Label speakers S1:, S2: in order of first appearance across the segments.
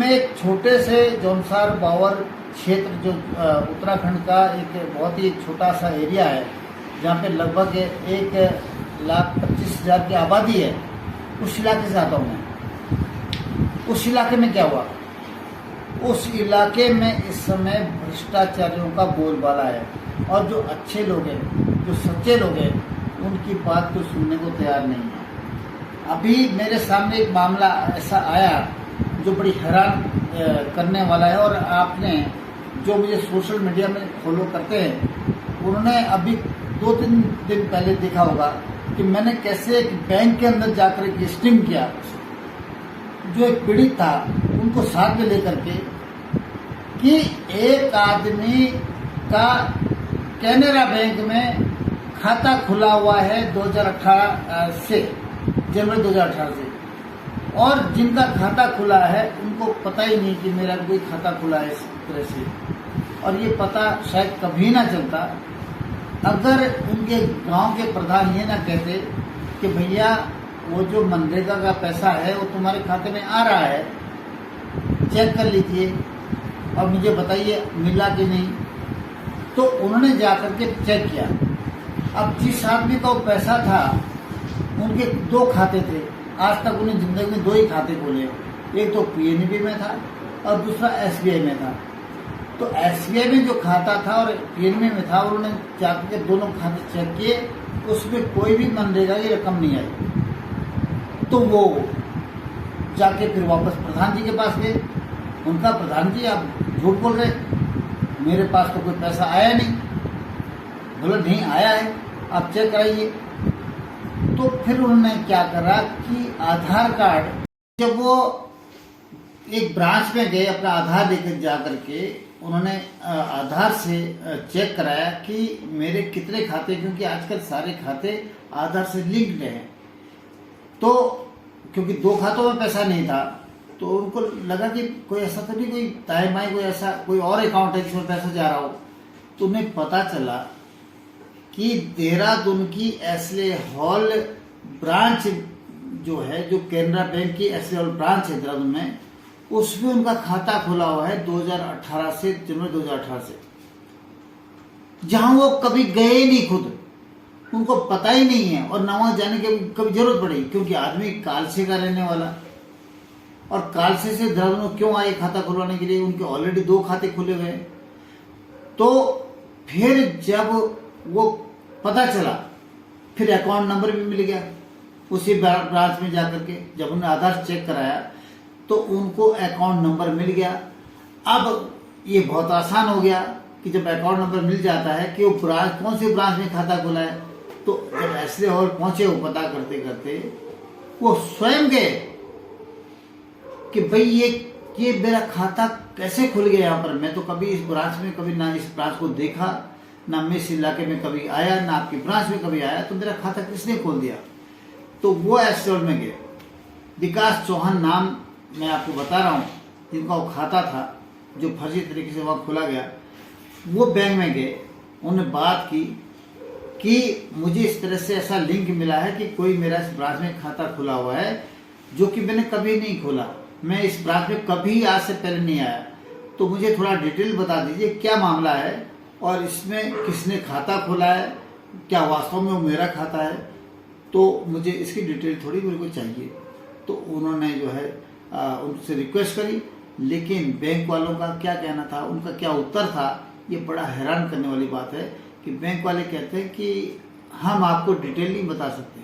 S1: मैं एक छोटे से जौनसार बावर क्षेत्र जो उत्तराखंड का एक बहुत ही छोटा सा एरिया है, जहाँ पे लगभग 1,25,000 की आबादी है, उस इलाके से आता हूँ मैं। उस इलाके में क्या हुआ, उस इलाके में इस समय भ्रष्टाचारियों का बोलबाला है, और जो अच्छे लोग हैं, जो सच्चे लोग हैं, उनकी बात को सुनने को तैयार नहीं है। अभी मेरे सामने एक मामला ऐसा आया जो बड़ी हैरान करने वाला है, और आपने जो मुझे सोशल मीडिया में फॉलो करते हैं, उन्होंने अभी 2-3 दिन पहले देखा होगा कि मैंने कैसे एक बैंक के अंदर जाकर एक स्टिंग किया। जो एक पीड़ित था उनको साथ में लेकर के कि एक आदमी का कैनरा बैंक में खाता खुला हुआ है 2018 से, जनवरी 2018 से, और जिनका खाता खुला है उनको पता ही नहीं कि मेरा कोई खाता खुला है इस तरह से, और ये पता शायद कभी ना चलता अगर उनके गांव के प्रधान ये ना कहते कि भैया वो जो मनरेगा का पैसा है वो तुम्हारे खाते में आ रहा है, चेक कर लीजिए और मुझे बताइए मिला कि नहीं। तो उन्होंने जाकर के चेक किया। अब जिस आदमी का वो पैसा था, उनके 2 खाते थे, आज तक उन्हें जिंदगी में 2 ही खाते खोले, एक तो पीएनबी में था और दूसरा एसबीआई में था। तो एसबीआई में जो खाता था और पीएनबी में था, उन्होंने जाकर के दोनों खाते चेक किए, उसमें कोई भी मनरेगा की रकम नहीं आई। तो वो जाके फिर वापस प्रधान जी के पास गए। उनका प्रधान जी आप झूठ बोल रहे, मेरे पास तो कोई पैसा आया नहीं। बोला नहीं आया है, आप चेक कराइए। तो फिर उन्होंने क्या करा कि आधार कार्ड, जब वो एक ब्रांच में गए अपना आधार लेकर जा करके, उन्होंने आधार से चेक कराया कि मेरे कितने खाते, क्योंकि आजकल सारे खाते आधार से लिंक्ड हैं। तो क्योंकि 2 खातों में पैसा नहीं था, तो उनको लगा कि कोई ऐसा तो नहीं, कोई ताई कोई ऐसा कोई और अकाउंट है जिसमें पैसा जा रहा हो। तो उन्हें पता चला कि देहरादून की एसले हॉल ब्रांच जो है, जो कैनरा बैंक की एसले हॉल ब्रांच है देहरादून में, उसमें उनका खाता खुला हुआ है 2018 से, जनवरी 2018 से, जहां वो कभी गए नहीं, खुद उनको पता ही नहीं है, और ना वहां जाने की कभी जरूरत पड़ी, क्योंकि आदमी कालसे का रहने वाला, और कालसे से देहरादून में क्यों आए खाता खुलवाने के लिए, उनके ऑलरेडी 2 खाते खुले हुए। तो फिर जब वो पता चला, फिर अकाउंट नंबर भी मिल गया उसी ब्रांच में जाकर के। जब उन्होंने आधार चेक कराया तो उनको अकाउंट नंबर मिल गया। अब ये बहुत आसान हो गया कि जब अकाउंट नंबर मिल जाता है कि वो ब्रांच कौन सी ब्रांच में खाता खुला है, तो जब एसले हॉल पहुंचे, वो पता करते करते वो स्वयं गए कि भाई ये मेरा खाता कैसे खुल गया यहाँ पर। मैं तो कभी इस ब्रांच में, कभी ना इस ब्रांच को देखा, ना मैं इस इलाके में कभी आया, ना आपकी ब्रांच में कभी आया, तो मेरा खाता किसने खोल दिया। तो वो एसले हॉल में गए। विकास चौहान नाम मैं आपको बता रहा हूँ, जिनका वो खाता था, जो फर्जी तरीके से वहाँ खोला गया, वो बैंक में गए। उन्होंने बात की कि मुझे इस तरह से ऐसा लिंक मिला है कि कोई मेरा इस ब्रांच में खाता खुला हुआ है, जो कि मैंने कभी नहीं खोला, मैं इस ब्रांच में कभी आज से पहले नहीं आया, तो मुझे थोड़ा डिटेल बता दीजिए क्या मामला है, और इसमें किसने खाता खोला है, क्या वास्तव में वो मेरा खाता है, तो मुझे इसकी डिटेल थोड़ी मेरे को चाहिए। तो उन्होंने जो है उनसे रिक्वेस्ट करी, लेकिन बैंक वालों का क्या कहना था, उनका क्या उत्तर था, ये बड़ा हैरान करने वाली बात है कि बैंक वाले कहते हैं कि हम आपको डिटेल नहीं बता सकते।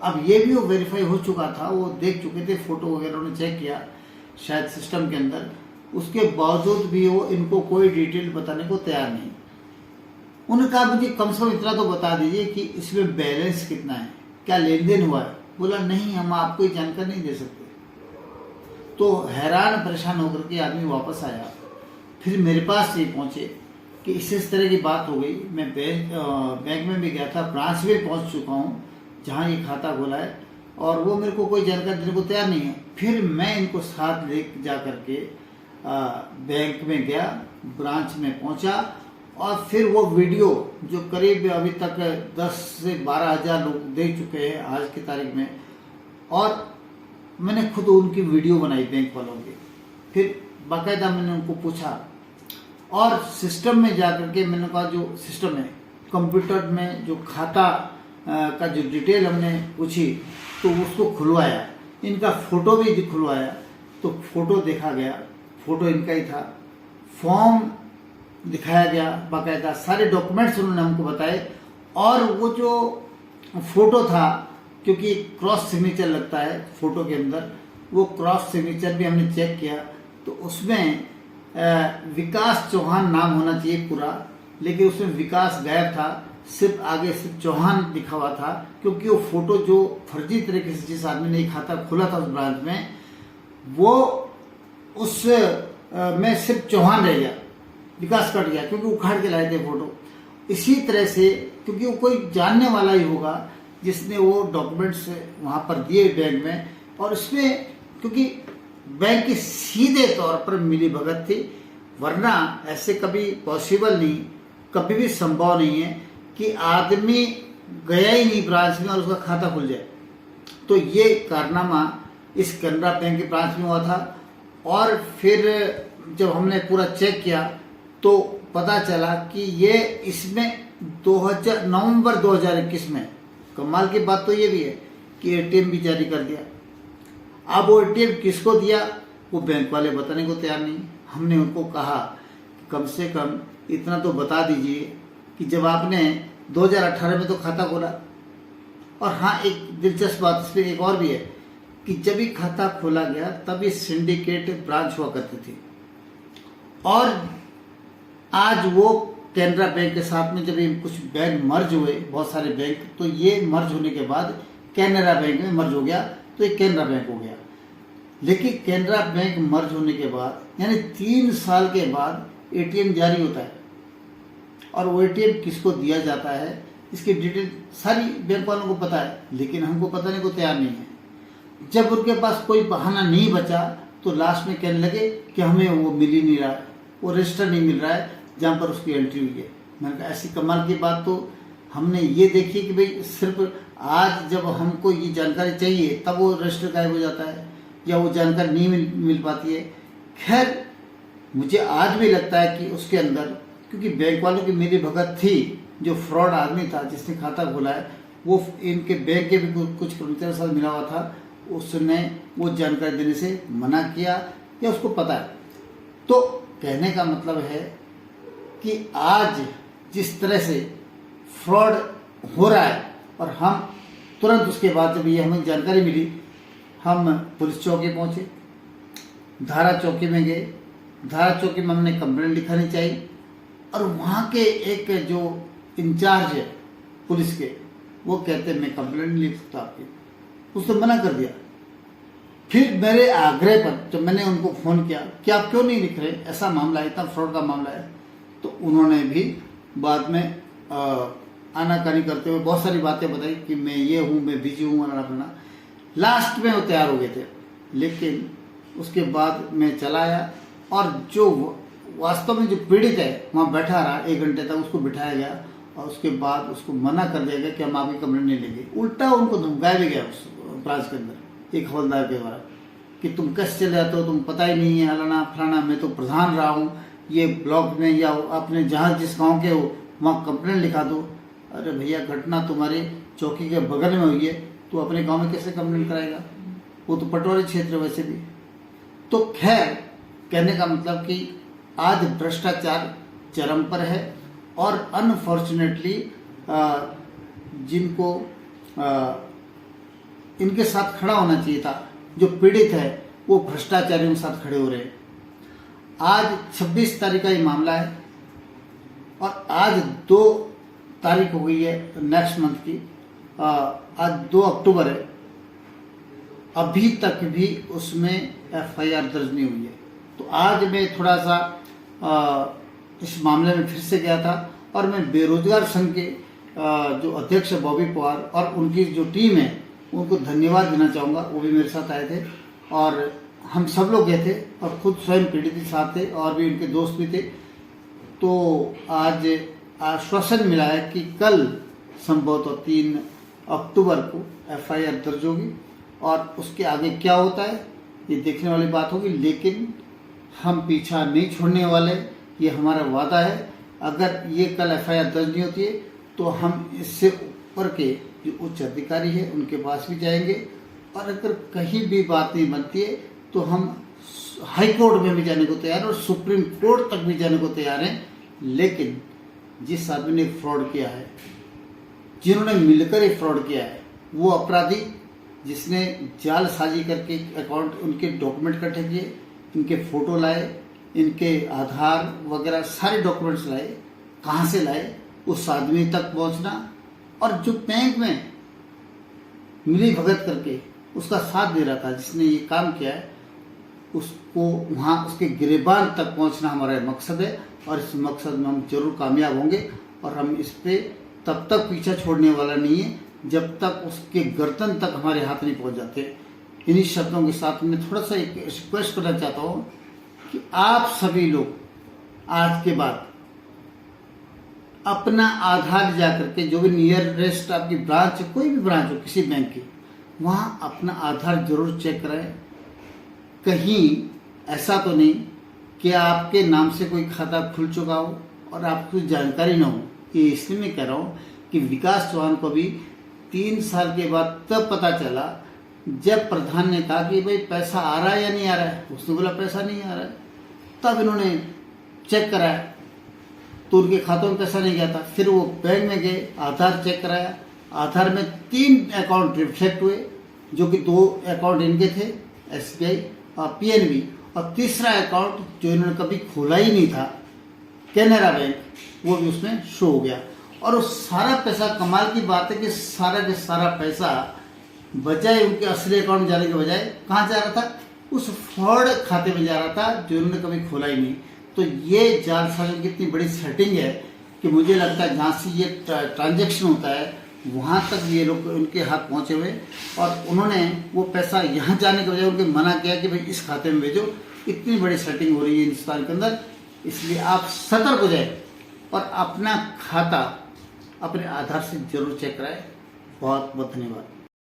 S1: अब ये भी वो वेरीफाई हो चुका था, वो देख चुके थे, फोटो वगैरह उन्होंने चेक किया शायद सिस्टम के अंदर, उसके बावजूद भी वो इनको कोई डिटेल बताने को तैयार नहीं। उन्होंने कहा मुझे कम से कम इतना तो बता दीजिए कि इसमें बैलेंस कितना है, क्या लेन देन हुआ है। बोला नहीं, हम आपको जानकारी नहीं दे सकते। तो हैरान परेशान होकर के आदमी वापस आया, फिर मेरे पास ये पहुंचे कि इस तरह की बात हो गई। मैं बैंक में भी गया था, ब्रांच में पहुंच चुका हूँ जहाँ ये खाता खोला है, और वो मेरे को कोई जानकारी देने को तैयार नहीं है। फिर मैं इनको साथ ले जा करके बैंक में गया, ब्रांच में पहुंचा, और फिर वो वीडियो जो करीब अभी तक 10 से 12 हज़ार लोग देख चुके हैं आज की तारीख में, और मैंने खुद उनकी वीडियो बनाई बैंक वालों की, फिर बाकायदा मैंने उनको पूछा और सिस्टम में जाकर के मैंने कहा जो सिस्टम है कंप्यूटर में जो खाता का जो डिटेल हमने पूछी तो उसको खुलवाया, इनका फोटो भी खुलवाया तो फोटो देखा गया, फोटो इनका ही था, फॉर्म दिखाया गया, बाकायदा सारे डॉक्यूमेंट्स उन्होंने हमको बताए। और वो जो फोटो था क्योंकि क्रॉस सिग्नेचर लगता है फोटो के अंदर, वो क्रॉस सिग्नेचर भी हमने चेक किया तो उसमें विकास चौहान नाम होना चाहिए पूरा, लेकिन उसमें विकास गायब था, सिर्फ आगे सिर्फ चौहान लिखा हुआ था क्योंकि वो फोटो जो फर्जी तरीके से जिस आदमी ने खाता खोला था उस ब्रांच में वो उस में सिर्फ चौहान रह गया, विकास कट गया क्योंकि उखाड़ के लाए थे फोटो। इसी तरह से क्योंकि वो कोई जानने वाला ही होगा जिसने वो डॉक्यूमेंट्स वहां पर दिए बैंक में, और इसमें क्योंकि बैंक की सीधे तौर पर मिली भगत थी, वरना ऐसे कभी पॉसिबल नहीं, कभी भी संभव नहीं है कि आदमी गया ही नहीं ब्रांच में और उसका खाता खुल जाए। तो ये कारनामा इस कैनरा बैंक के ब्रांच में हुआ था। और फिर जब हमने पूरा चेक किया तो पता चला कि ये इसमें नवंबर 2021 में, कमाल की बात तो ये भी है कि एटीएम भी जारी कर दिया। अब वो एटीएम किसको दिया वो बैंक वाले बताने को तैयार नहीं। हमने उनको कहा कि कम से कम इतना तो बता दीजिए कि जब आपने 2018 में तो खाता खोला, और हाँ एक दिलचस्प बात इसमें एक और भी है कि जब भी खाता खोला गया तब ये सिंडिकेट ब्रांच हुआ करती थी, और आज वो कैनरा बैंक के साथ में जब ये कुछ बैंक मर्ज हुए, बहुत सारे बैंक, तो ये मर्ज होने के बाद कैनरा बैंक में मर्ज हो गया तो ये कैनरा बैंक हो गया। लेकिन कैनरा बैंक मर्ज होने के बाद यानी 3 साल के बाद एटीएम जारी होता है, और वो एटीएम किसको दिया जाता है इसकी डिटेल सारी बैंक वालों को पता है, लेकिन हमको बताने को तैयार नहीं है। जब उनके पास कोई बहाना नहीं बचा तो लास्ट में कहने लगे कि हमें वो मिल ही नहीं रहा है, वो रजिस्टर नहीं मिल रहा है जहाँ पर उसकी एंट्री हुई है। मैंने कहा ऐसी कमाल की बात तो हमने ये देखी कि भाई सिर्फ आज जब हमको ये जानकारी चाहिए तब वो रजिस्टर गायब हो जाता है या वो जानकारी नहीं मिल पाती है। खैर मुझे आज भी लगता है कि उसके अंदर क्योंकि बैंक वालों की मेरी भगत थी, जो फ्रॉड आदमी था जिसने खाता खोला है वो इनके बैंक के भी कुछ कर्मचारियों के साथ मिला हुआ था, उसने वो जानकारी देने से मना किया या उसको पता है। तो कहने का मतलब है कि आज जिस तरह से फ्रॉड हो रहा है, और हम तुरंत उसके बाद जब ये हमें जानकारी मिली हम पुलिस चौकी पहुंचे, धारा चौकी में गए, धारा चौकी में हमने कंप्लेंट लिखानी चाहिए, और वहाँ के एक जो इंचार्ज है पुलिस के वो कहते मैं कंप्लेंट नहीं लिख सकता आपकी, उसने मना कर दिया। फिर मेरे आग्रह पर जब मैंने उनको फ़ोन किया कि आप क्यों नहीं लिख रहे, ऐसा मामला है, इतना फ्रॉड का मामला है, तो उन्होंने भी बाद में आनाकानी करते हुए बहुत सारी बातें बताई कि मैं ये हूँ, मैं बिजी हूँ, अपना। लास्ट में वो तैयार हो गए थे, लेकिन उसके बाद मैं चला आया और जो वास्तव में जो पीड़ित है वहाँ बैठा रहा 1 घंटे तक, उसको बिठाया गया और उसके बाद उसको मना कर दिया गया कि हम आपकी कंप्लेंट नहीं लेंगे। उल्टा उनको धमकाया भी गया उस ब्रांच के अंदर एक हवलदार के द्वारा कि तुम कैसे चले जाते हो, तुम पता ही नहीं है, अलाना फलाना, मैं तो प्रधान रहा हूँ ये ब्लॉक में, या अपने जहाँ जिस गाँव के हो वहाँ कंप्लेंट लिखा दो। अरे भैया घटना तुम्हारे चौकी के बगल में हुई है, तो अपने गाँव में कैसे कंप्लेंट कराएगा, वो तो पटवारी क्षेत्र वैसे भी। तो खैर कहने का मतलब कि आज भ्रष्टाचार चरम पर है, और अनफॉर्चुनेटली जिनको इनके साथ खड़ा होना चाहिए था, जो पीड़ित है वो भ्रष्टाचारियों के साथ खड़े हो रहे हैं। आज 26 तारीख का ये मामला है और आज 2 तारीख हो गई है नेक्स्ट मंथ की, आज 2 अक्टूबर है, अभी तक भी उसमें एफआईआर दर्ज नहीं हुई है। तो आज मैं थोड़ा सा इस मामले में फिर से गया था, और मैं बेरोजगार संघ के जो अध्यक्ष है बॉबी पवार और उनकी जो टीम है उनको धन्यवाद देना चाहूँगा। वो भी मेरे साथ आए थे और हम सब लोग गए थे, और खुद स्वयं पीड़ित के साथ थे और भी उनके दोस्त भी थे। तो आज आश्वासन मिला है कि कल संभवतः 3 अक्टूबर को एफआईआर दर्ज होगी, और उसके आगे क्या होता है ये देखने वाली बात होगी। लेकिन हम पीछा नहीं छोड़ने वाले, ये हमारा वादा है। अगर ये कल एफआईआर दर्ज नहीं होती है तो हम इससे ऊपर के जो उच्च अधिकारी है उनके पास भी जाएंगे, और अगर कहीं भी बात नहीं बनती है तो हम हाई कोर्ट में भी जाने को तैयार हैं और सुप्रीम कोर्ट तक भी जाने को तैयार हैं। लेकिन जिस आदमी ने फ्रॉड किया है, जिन्होंने मिलकर ये फ्रॉड किया है, वो अपराधी जिसने जालसाजी करके अकाउंट, उनके डॉक्यूमेंट इकट्ठे किए, इनके फोटो लाए, इनके आधार वगैरह सारे डॉक्यूमेंट्स लाए, कहाँ से लाए, उस आदमी तक पहुंचना, और जो बैंक में मिली भगत करके उसका साथ दे रहा था, जिसने ये काम किया है, उसको वहाँ उसके गिरबान तक पहुंचना हमारा मकसद है। और इस मकसद में हम जरूर कामयाब होंगे, और हम इस पे तब तक पीछा छोड़ने वाला नहीं है जब तक उसके गर्दन तक हमारे हाथ नहीं पहुंच जाते। इन्हीं शब्दों के साथ मैं थोड़ा सा एक रिक्वेस्ट करना चाहता हूँ कि आप सभी लोग आज के बाद अपना आधार जा करके, जो भी नियरेस्ट आपकी ब्रांच है, कोई भी ब्रांच हो किसी बैंक की, वहाँ अपना आधार जरूर चेक कराएं। कहीं ऐसा तो नहीं कि आपके नाम से कोई खाता खुल चुका हो और आपको जानकारी ना हो। ये इसलिए मैं कह रहा हूँ कि विकास चौहान को भी 3 साल के बाद तब पता चला जब प्रधान ने कहा कि भाई पैसा आ रहा है या नहीं आ रहा है। उसने बोला पैसा नहीं आ रहा है, तब इन्होंने चेक कराया तो उनके खातों में पैसा नहीं गया था। फिर वो बैंक में गए, आधार चेक कराया, आधार में 3 अकाउंट रिफ्लेक्ट हुए, जो कि 2 अकाउंट इनके थे, SBI और PNB, और तीसरा अकाउंट जो इन्होंने कभी खोला ही नहीं था, कैनरा बैंक, वो भी उसमें शो हो गया। और वो सारा पैसा, कमाल की बात है कि सारा के सारा पैसा बजाय उनके असली अकाउंट जाने के बजाय कहाँ जा रहा था, उस फ्रॉड खाते में जा रहा था जो इन्होंने कभी खोला ही नहीं। तो ये जालसाजी की इतनी बड़ी सेटिंग है कि मुझे लगता है जहाँ से ये ट्रांजैक्शन होता है वहाँ तक ये लोग उनके हाथ पहुँचे हुए, और उन्होंने वो पैसा यहाँ जाने के बजाय उनके मना किया कि भाई इस खाते में भेजो। इतनी बड़ी सेटिंग हो रही है हिंदुस्तान के अंदर, इसलिए आप सतर्क हो जाए और अपना खाता अपने आधार से जरूर चेक कराएं। बहुत बहुत धन्यवाद।